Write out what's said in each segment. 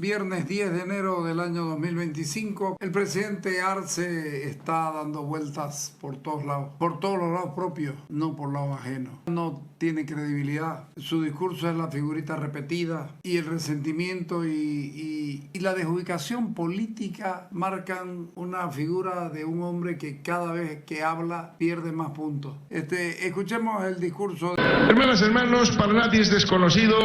viernes 10 de enero del año 2025. El presidente Arce está dando vueltas por todos lados, por todos los lados propios, no por lados ajenos. No tiene credibilidad. Su discurso es la figurita repetida y el resentimiento y la desubicación política marcan una figura de un hombre que cada vez que habla pierde más puntos. Escuchemos el discurso. Hermanas, hermanos, para nadie es desconocido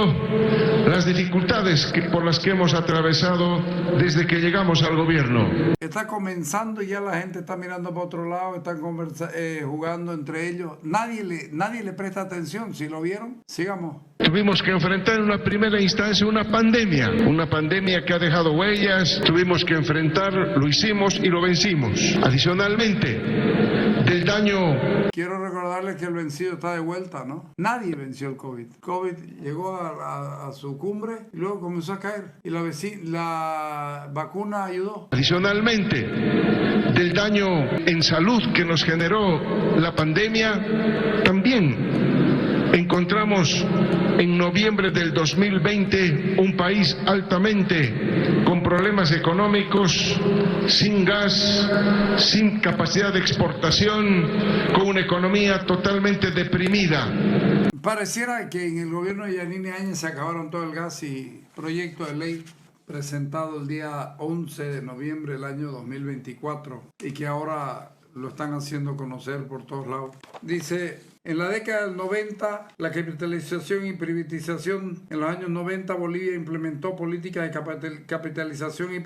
las dificultades por las que hemos atravesado desde que llegamos al gobierno. Está comenzando y ya la gente está mirando para otro lado, están jugando entre ellos. Nadie le presta atención. Si lo vieron, sigamos. Tuvimos que enfrentar en una primera instancia una pandemia que ha dejado huellas, tuvimos que enfrentar, lo hicimos y lo vencimos. Adicionalmente, del daño... Quiero recordarles que el vencido está de vuelta, ¿no? Nadie venció el COVID. COVID llegó a su cumbre y luego comenzó a caer. Y la vacuna ayudó. Adicionalmente, del daño en salud que nos generó la pandemia, también encontramos en noviembre del 2020 un país altamente con problemas económicos, sin gas, sin capacidad de exportación, con una economía totalmente deprimida. Pareciera que en el gobierno de Yanine Áñez se acabaron todo el gas y proyecto de ley presentado el día 11 de noviembre del año 2024 y que ahora lo están haciendo conocer por todos lados. Dice: en la década del 90, la capitalización y privatización. En los años 90, Bolivia implementó políticas de capitalización y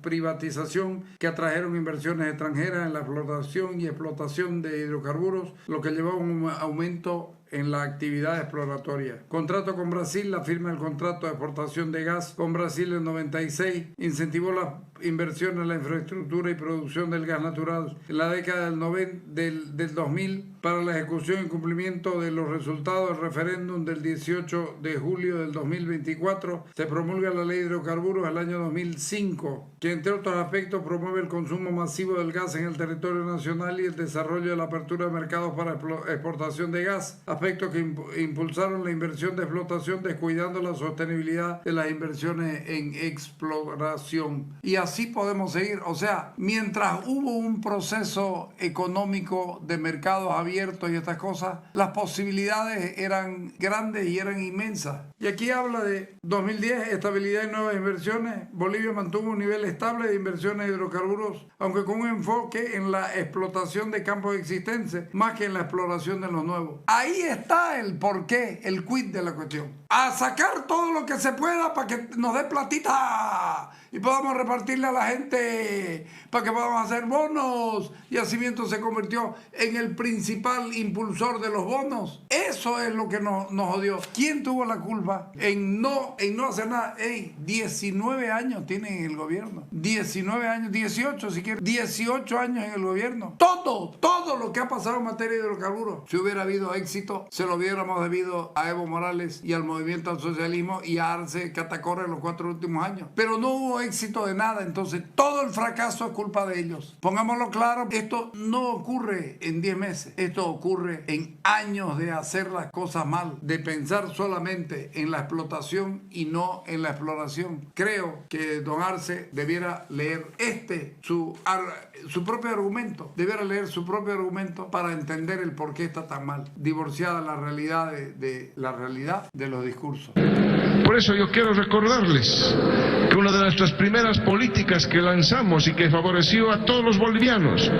privatización que atrajeron inversiones extranjeras en la exploración y explotación de hidrocarburos, lo que llevó a un aumento en la actividad exploratoria. Contrato con Brasil, la firma del contrato de exportación de gas con Brasil en 96, incentivó las inversiones en la infraestructura y producción del gas natural. En la década del 2000, para la ejecución y cumplimiento de los resultados del referéndum del 18 de julio del 2024, se promulga la ley de hidrocarburos del año 2005, que entre otros aspectos promueve el consumo masivo del gas en el territorio nacional y el desarrollo de la apertura de mercados para exportación de gas, aspectos que impulsaron la inversión de explotación, descuidando la sostenibilidad de las inversiones en exploración. Y así podemos seguir. O sea, mientras hubo un proceso económico de mercados abiertos y estas cosas, las posibilidades eran grandes y eran inmensas. Y aquí habla de 2010, estabilidad y nuevas inversiones. Bolivia mantuvo un nivel estable de inversiones de hidrocarburos, aunque con un enfoque en la explotación de campos existentes, más que en la exploración de los nuevos. Ahí está el porqué, el quid de la cuestión. A sacar todo lo que se pueda para que nos dé platita y podamos repartirle a la gente, para que podamos hacer bonos. Y Yacimiento se convirtió en el principal impulsor de los bonos. Eso es lo que nos jodió. ¿Quién tuvo la culpa en no hacer nada? 19 años tiene en el gobierno. 19 años, 18 si quieres. 18 años en el gobierno. Todo lo que ha pasado en materia de hidrocarburos. Si hubiera habido éxito, se lo hubiéramos debido a Evo Morales y al movimiento al socialismo y a Arce Catacora en los 4 últimos años. Pero no hubo éxito de nada, entonces todo el fracaso es culpa de ellos. Pongámoslo claro, esto no ocurre en 10 meses, esto ocurre en años de hacer las cosas mal, de pensar solamente en la explotación y no en la exploración. Creo que don Arce debiera leer su propio argumento, para entender el por qué está tan mal, divorciada la realidad de la realidad de los discursos. Por eso yo quiero recordarles que una de nuestras primeras políticas que lanzamos y que favoreció a todos los bolivianos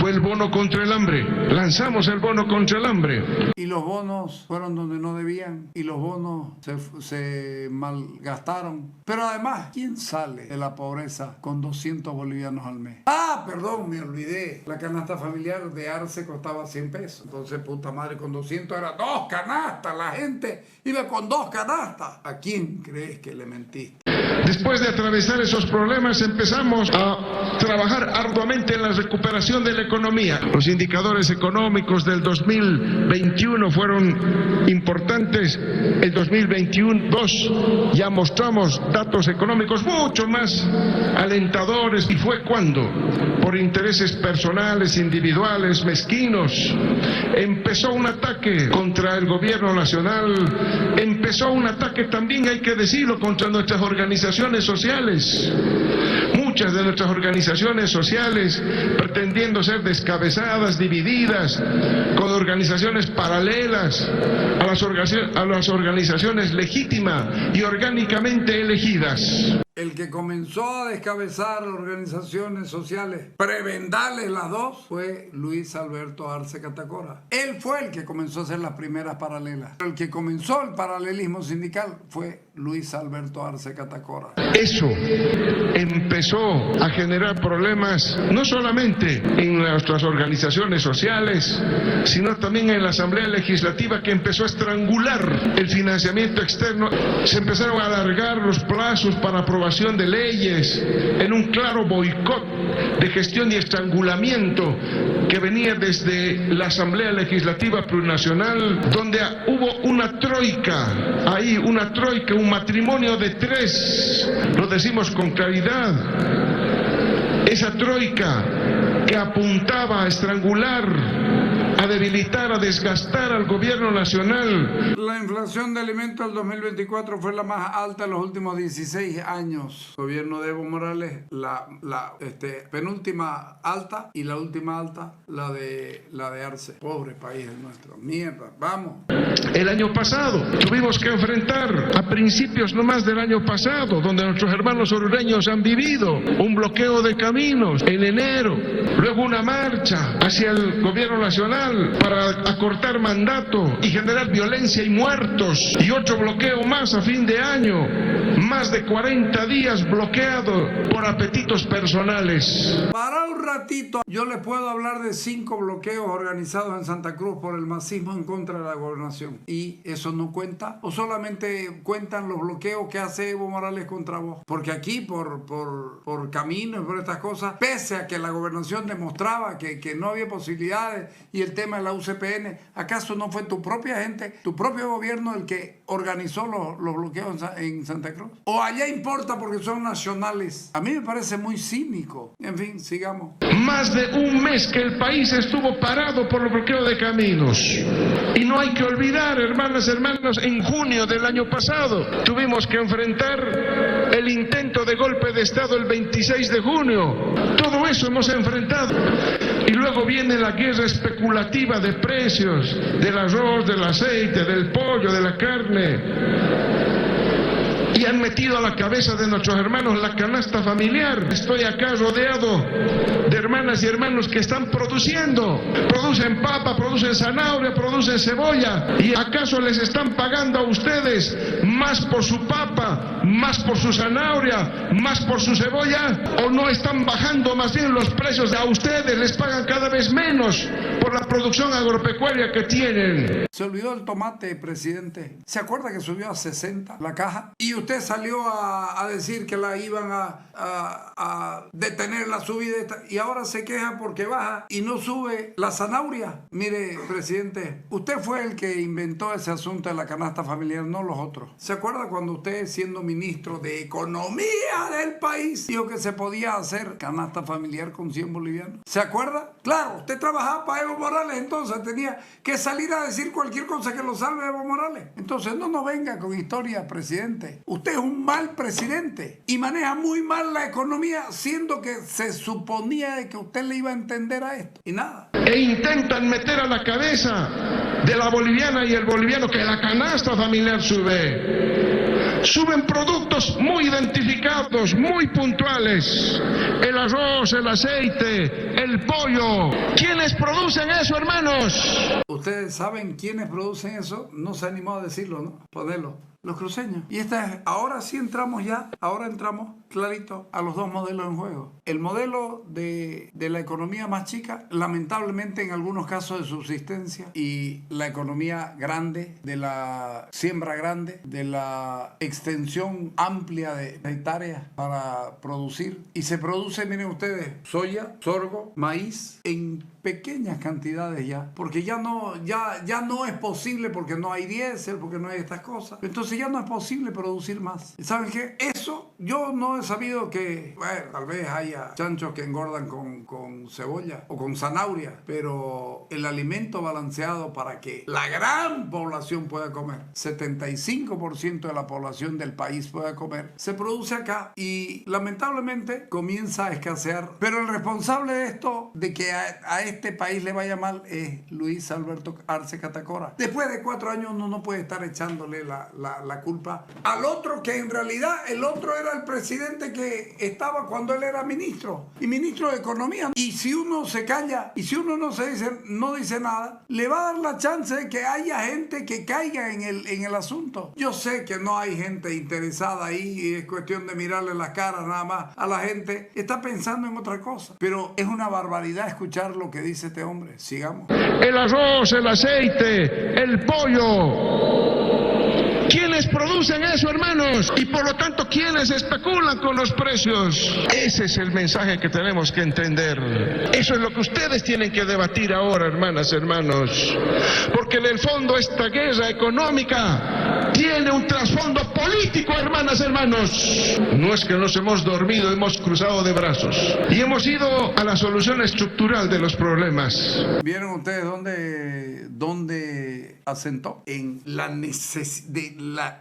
fue el bono contra el hambre. Lanzamos el bono contra el hambre. Y los bonos fueron donde no debían y los bonos se malgastaron. Pero además, ¿quién sale de la pobreza con 200 bolivianos al mes? Perdón, me olvidé. La canasta familiar de Arce costaba 100 pesos. Entonces, puta madre, con 200 era 2 canastas. La gente iba con 2 canastas. ¿A quién crees que le mentiste? Después de atravesar esos problemas, empezamos a trabajar arduamente en la recuperación de la economía. Los indicadores económicos del 2021 fueron importantes. El 2021 ya mostramos datos económicos mucho más alentadores. ¿Y fue cuando? Por intereses personales, individuales, mezquinos. Empezó un ataque contra el gobierno nacional. Empezó un ataque también, hay que decirlo, contra nuestras organizaciones organizaciones sociales. Muchas de nuestras organizaciones sociales pretendiendo ser descabezadas, divididas, con organizaciones paralelas a las organizaciones legítimas y orgánicamente elegidas. El que comenzó a descabezar organizaciones sociales, prebendales las dos, fue Luis Alberto Arce Catacora. Él fue el que comenzó a hacer las primeras paralelas. El que comenzó el paralelismo sindical fue Luis Alberto Arce Catacora. Eso empezó a generar problemas no solamente en nuestras organizaciones sociales, sino también en la Asamblea Legislativa, que empezó a estrangular el financiamiento externo. Se empezaron a alargar los plazos para aprobación de leyes en un claro boicot de gestión y estrangulamiento que venía desde la Asamblea Legislativa Plurinacional, donde hubo una troika, un matrimonio de tres, lo decimos con claridad, esa troika que apuntaba a estrangular, a debilitar, a desgastar al gobierno nacional. La inflación de alimentos del 2024 fue la más alta en los últimos 16 años. El gobierno de Evo Morales, la penúltima alta, y la última alta, la de Arce. Pobre país el nuestro. Mierda, vamos. El año pasado tuvimos que enfrentar, a principios nomás del año pasado, donde nuestros hermanos orureños han vivido un bloqueo de caminos en enero, luego una marcha hacia el gobierno nacional para acortar mandato y generar violencia y muertos, y otro bloqueo más a fin de año, más de 40 días bloqueado por apetitos personales. Para un ratito, yo les puedo hablar de 5 bloqueos organizados en Santa Cruz por el masismo en contra de la gobernación. ¿Y eso no cuenta? ¿O solamente cuentan los bloqueos que hace Evo Morales contra vos? Porque aquí, por caminos y por estas cosas, pese a que la gobernación demostraba que no había posibilidades, y el tema de la UCPN, ¿acaso no fue tu propia gente, tu propio gobierno el que organizó los bloqueos en Santa Cruz? ¿O allá importa porque son nacionales? A mí me parece muy cínico. En fin, sigamos. Más de un mes que el país estuvo parado por el bloqueo de caminos. Y no hay que olvidar, hermanos, en junio del año pasado tuvimos que enfrentar el intento de golpe de Estado el 26 de junio. Todo eso hemos enfrentado. Y luego viene la guerra especulativa de precios, del arroz, del aceite, del pollo, de la carne. Y han metido a la cabeza de nuestros hermanos la canasta familiar. Estoy acá rodeado de hermanas y hermanos que están produciendo. Producen papa, producen zanahoria, producen cebolla. ¿Y acaso les están pagando a ustedes más por su papa, más por su zanahoria, más por su cebolla? ¿O no están bajando más bien los precios a ustedes? Les pagan cada vez menos por la producción agropecuaria que tienen. Se olvidó el tomate, presidente. ¿Se acuerda que subió a 60 la caja? Y usted salió a decir que la iban a detener la subida y ahora se queja porque baja y no sube la zanahoria. Mire, presidente, usted fue el que inventó ese asunto de la canasta familiar, no los otros. ¿Se acuerda cuando usted, siendo ministro de Economía del país, dijo que se podía hacer canasta familiar con 100 bolivianos? ¿Se acuerda? Claro, usted trabajaba para Evo Morales, entonces tenía que salir a decir cualquier cosa que lo salve a Evo Morales. Entonces no nos venga con historia, presidente. Usted es un mal presidente y maneja muy mal la economía, siendo que se suponía que usted le iba a entender a esto. Y nada. E intentan meter a la cabeza de la boliviana y el boliviano que la canasta familiar sube. Suben productos muy identificados, muy puntuales. El arroz, el aceite, el pollo. ¿Quiénes producen eso, hermanos? ¿Ustedes saben quiénes producen eso? No se animó a decirlo, ¿no? Ponerlo. Los cruceños. Y ahora sí entramos clarito a los dos modelos en juego. El modelo de la economía más chica, lamentablemente en algunos casos de subsistencia, y la economía grande, de la siembra grande, de la extensión amplia de hectáreas para producir. Y se produce, miren ustedes, soya, sorgo, maíz, en pequeñas cantidades ya, porque ya no es posible, porque no hay diésel, porque no hay estas cosas. Entonces ya no es posible producir más. ¿Saben qué? Eso yo no he sabido que, bueno, tal vez haya haya chanchos que engordan con cebolla o con zanahoria, pero el alimento balanceado para que la gran población pueda comer, 75% de la población del país pueda comer, se produce acá y lamentablemente comienza a escasear. Pero el responsable de esto, de que a este país le vaya mal, es Luis Alberto Arce Catacora. Después de 4 años uno no puede estar echándole la culpa al otro, que en realidad el otro era el presidente que estaba cuando él era ministro y ministro de Economía. Y si uno se calla y si uno no dice nada, le va a dar la chance de que haya gente que caiga en el asunto. Yo sé que no hay gente interesada ahí y es cuestión de mirarle las caras nada más a la gente. Está pensando en otra cosa, pero es una barbaridad escuchar lo que dice este hombre. Sigamos. El arroz, el aceite, el pollo. ¿Quiénes producen eso, hermanos? Y por lo tanto, ¿quiénes especulan con los precios? Ese es el mensaje que tenemos que entender. Eso es lo que ustedes tienen que debatir ahora, hermanas, hermanos. Porque en el fondo esta guerra económica tiene un trasfondo político, hermanas, hermanos. No es que nos hemos dormido, hemos cruzado de brazos. Y hemos ido a la solución estructural de los problemas. ¿Vieron ustedes dónde asentó? En la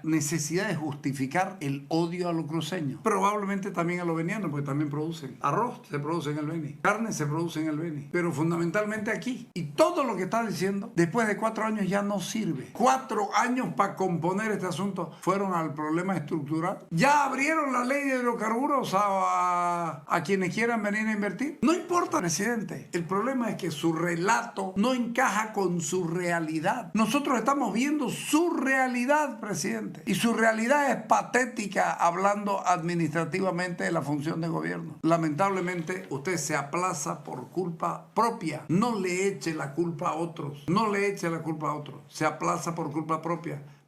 necesidad de justificar el odio a los cruceños. Probablemente también a los venianos, porque también producen. Arroz se produce en el Beni. Carne se produce en el Beni. Pero fundamentalmente aquí. Y todo lo que está diciendo, después de 4 años ya no sirve. 4 años para componer este asunto fueron al problema estructural. Ya abrieron la ley de hidrocarburos a quienes quieran venir a invertir. No importa, presidente. El problema es que su relato no encaja con su realidad. Nosotros estamos viendo su realidad, presidente. Y su realidad es patética hablando administrativamente de la función de gobierno. Lamentablemente, usted se aplaza por culpa propia. No le eche la culpa a otros. No le eche la culpa a otros. Se aplaza por culpa propia.